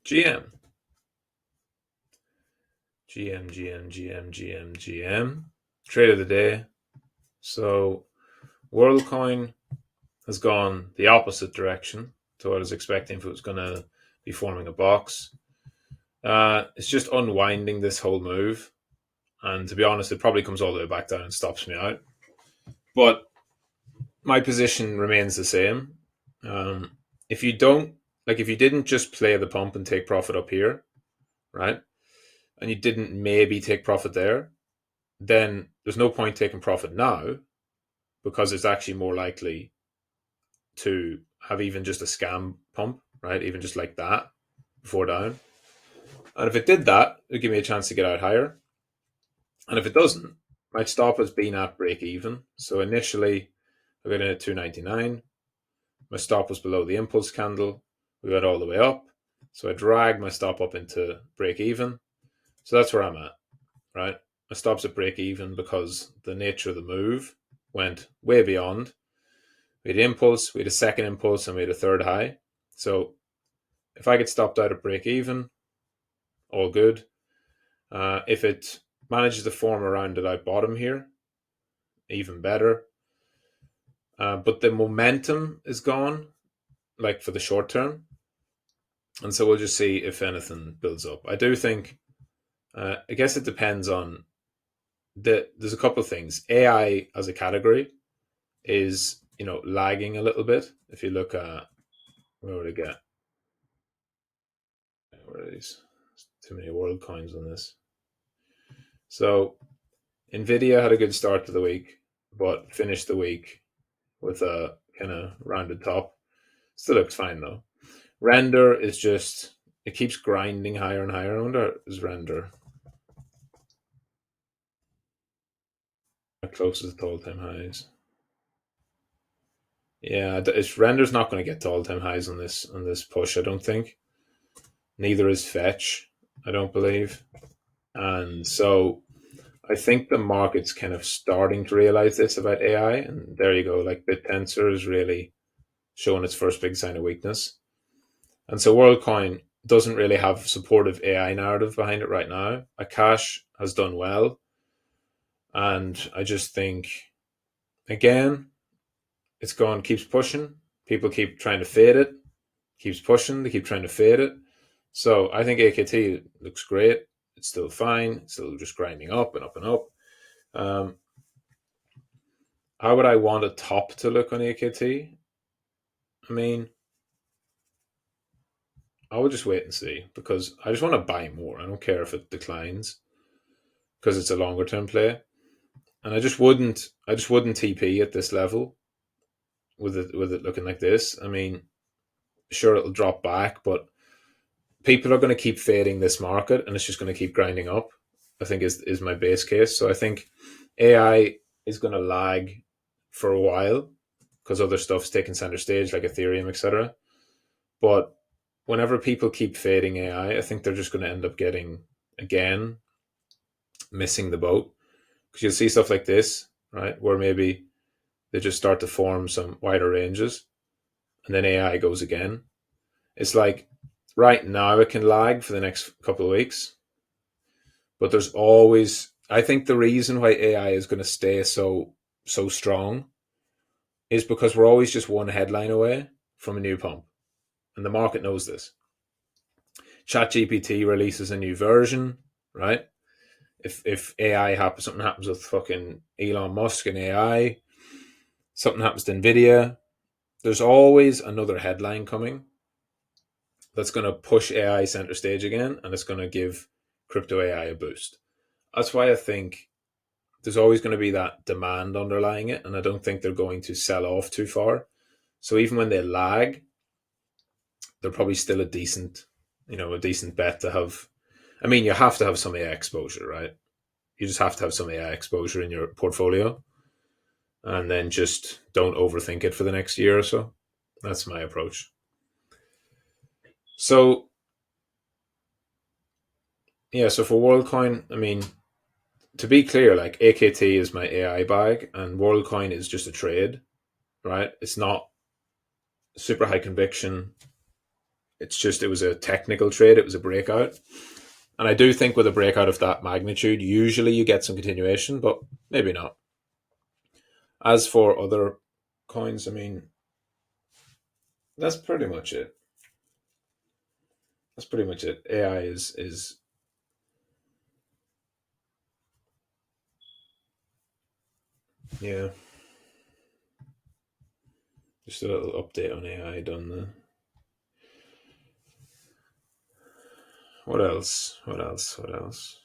GM. GM, GM, GM, GM, GM. Trade of the day. So WorldCoin has gone the opposite direction to what I was expecting if it was going to be forming a box. It's just unwinding this whole move. And to be honest, it probably comes all the way back down and stops me out. But my position remains the same. If you don't, like, if you didn't just play the pump and take profit up here, right? And you didn't maybe take profit there, then there's no point taking profit now because it's actually more likely to have even just a scam pump, right? Even just like that before down. And if it did that, it'd give me a chance to get out higher. And if it doesn't, my stop has been at break even. So initially, I got in at 299. My stop was below the impulse candle. We got all the way up. So I dragged my stop up into break even. So that's where I'm at, right? My stop's at break even because the nature of the move went way beyond. We had impulse, we had a second impulse, and we had a third high. So if I get stopped out at break even, all good. If it manages to form a rounded out bottom here, even better. But the momentum is gone, like for the short term. And so we'll just see if anything builds up. I do think, I guess it depends on there's a couple of things. AI as a category is, lagging a little bit. If you look at, where would it get? Where are these? Too many world coins on this. So Nvidia had a good start to the week, but finished the week with a kind of rounded top. Still looks fine though. Render is just, it keeps grinding higher and higher. I wonder, is render closest to all time highs? Yeah, it's render's not going to get to all time highs on this push. I don't think. Neither is fetch. I don't believe. And so I think the market's kind of starting to realize this about AI. And there you go. Like BitTensor is really showing its first big sign of weakness. And so WorldCoin doesn't really have supportive AI narrative behind it right now. Akash has done well. And I just think, again, it's gone, keeps pushing. People keep trying to fade it, keeps pushing, they keep trying to fade it. So I think AKT looks great. It's still fine. It's still just grinding up and up and up. Um, how would I want a top to look on AKT? I mean, I will just wait and see because I just want to buy more. I don't care if it declines because it's a longer term play. And I just wouldn't TP at this level with it looking like this. I mean, sure it'll drop back, but people are going to keep fading this market and it's just going to keep grinding up. I think is my base case. So I think AI is going to lag for a while because other stuff's taking center stage like Ethereum, etc. But whenever people keep fading AI, I think they're just going to end up getting, again, missing the boat because you'll see stuff like this, right, where maybe they just start to form some wider ranges and then AI goes again. It's like right now it can lag for the next couple of weeks, but there's always, I think the reason why AI is going to stay so strong is because we're always just one headline away from a new pump, and the market knows this. ChatGPT releases a new version, right? If AI happens, something happens with fucking Elon Musk and AI, something happens to Nvidia, there's always another headline coming that's going to push AI center stage again, and it's going to give crypto AI a boost. That's why I think there's always going to be that demand underlying it, and I don't think they're going to sell off too far. So even when they lag, they're probably still a decent bet to have. I mean, you have to have some AI exposure, right? You just have to have some AI exposure in your portfolio, and then just don't overthink it for the next year or so. That's my approach. So yeah, so for WorldCoin, I mean, to be clear, like AKT is my AI bag, and WorldCoin is just a trade, right? It's not super high conviction. It's just it was a technical trade. It was a breakout, and I do think with a breakout of that magnitude, usually you get some continuation, but maybe not. As for other coins, I mean, that's pretty much it. That's pretty much it. AI is yeah. Just a little update on AI done. What else? What else? What else?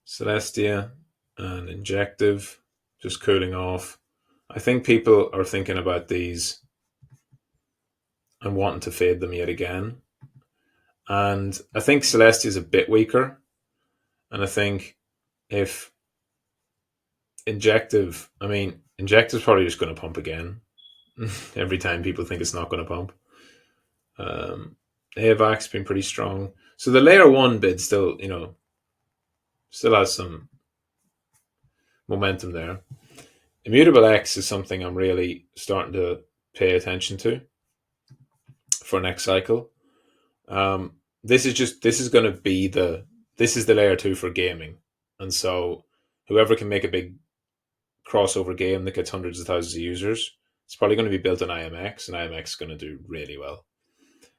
Celestia and Injective just cooling off. I think people are thinking about these and wanting to fade them yet again. And I think Celestia is a bit weaker. And I think if Injective's probably just going to pump again every time people think it's not going to pump. AVAC's been pretty strong. So the layer one bid still, still has some momentum there. Immutable X is something I'm really starting to pay attention to for next cycle. This is going to be this is the layer two for gaming, and so whoever can make a big crossover game that gets hundreds of thousands of users, it's probably going to be built on IMX, and IMX is going to do really well.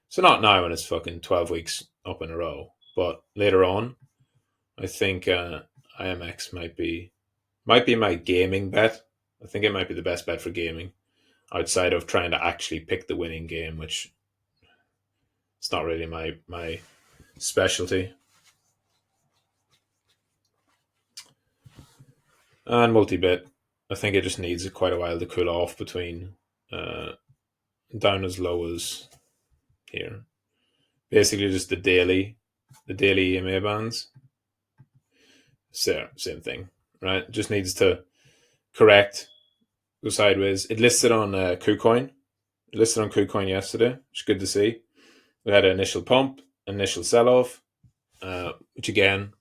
So not now when it's fucking 12 weeks up in a row, but later on, I think IMX might be my gaming bet. I think it might be the best bet for gaming, outside of trying to actually pick the winning game, which it's not really my specialty. And multi-bit, I think it just needs quite a while to cool off between down as low as here. Basically, just the daily EMA bands. Same thing, right? Just needs to correct, go sideways. It listed on KuCoin. It listed on KuCoin yesterday, which is good to see. We had an initial pump, initial sell-off, which again,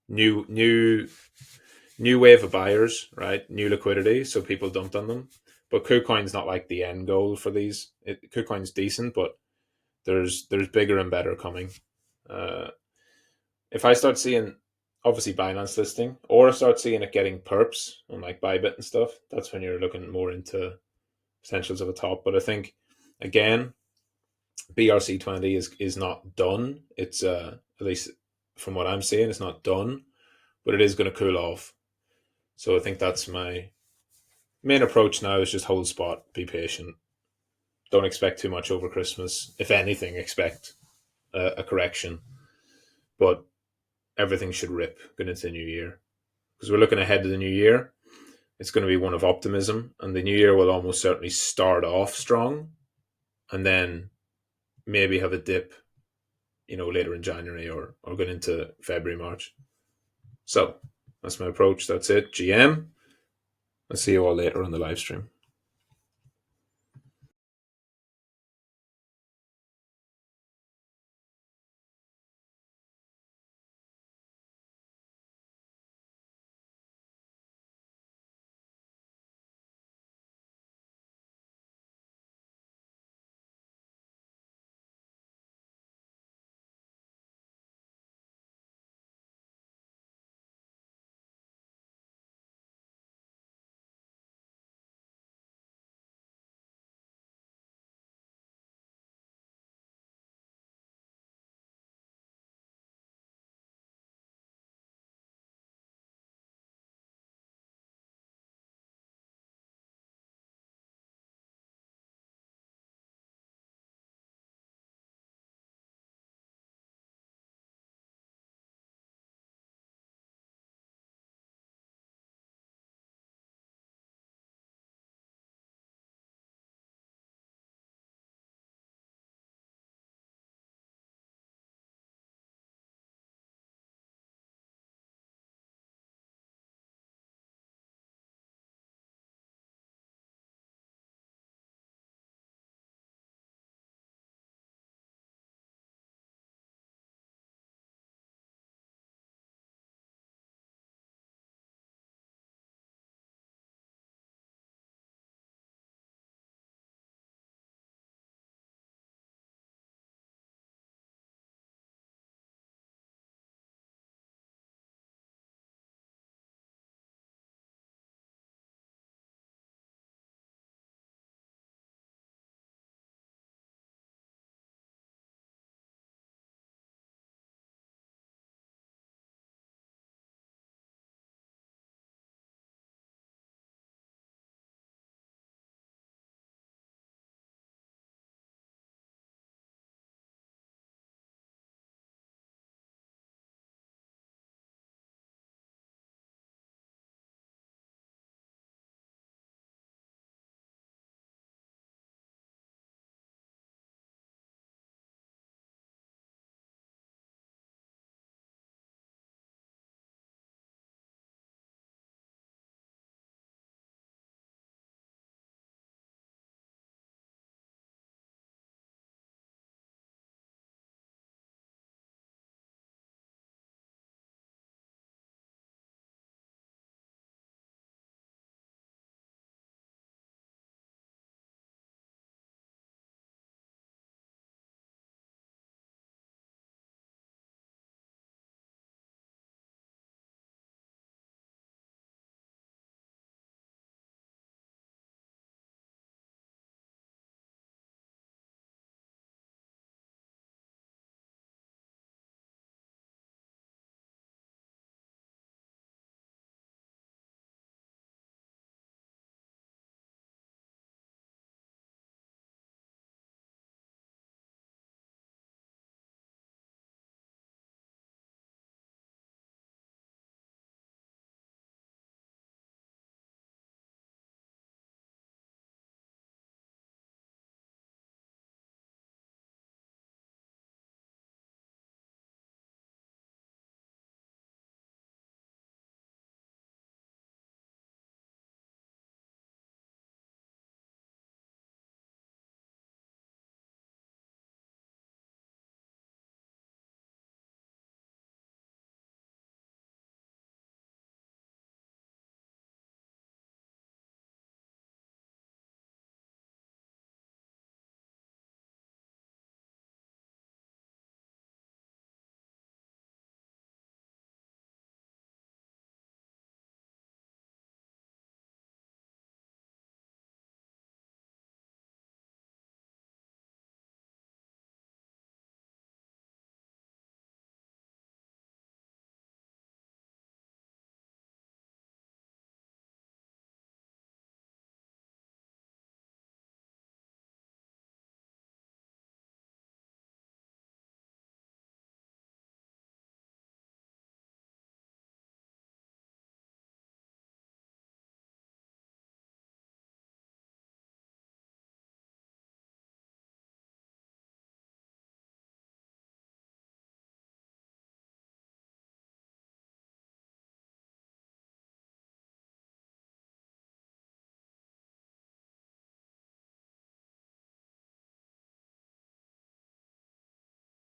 new wave of buyers, right? New liquidity, so people dumped on them. But KuCoin's not like the end goal for these. KuCoin's decent, but there's bigger and better coming. If I start seeing, obviously, Binance listing, or start seeing it getting perps on like Bybit and stuff, that's when you're looking more into potentials of a top. But I think, again, BRC20 is not done. It's at least from what I'm seeing, it's not done, but it is going to cool off. So I think that's my main approach now, is just hold spot, be patient. Don't expect too much over Christmas. If anything, expect a correction. But everything should rip going into the new year. Because we're looking ahead to the new year. It's going to be one of optimism. And the new year will almost certainly start off strong. And then maybe have a dip, later in January or going into February, March. So that's my approach. That's it. GM. I'll see you all later on the live stream.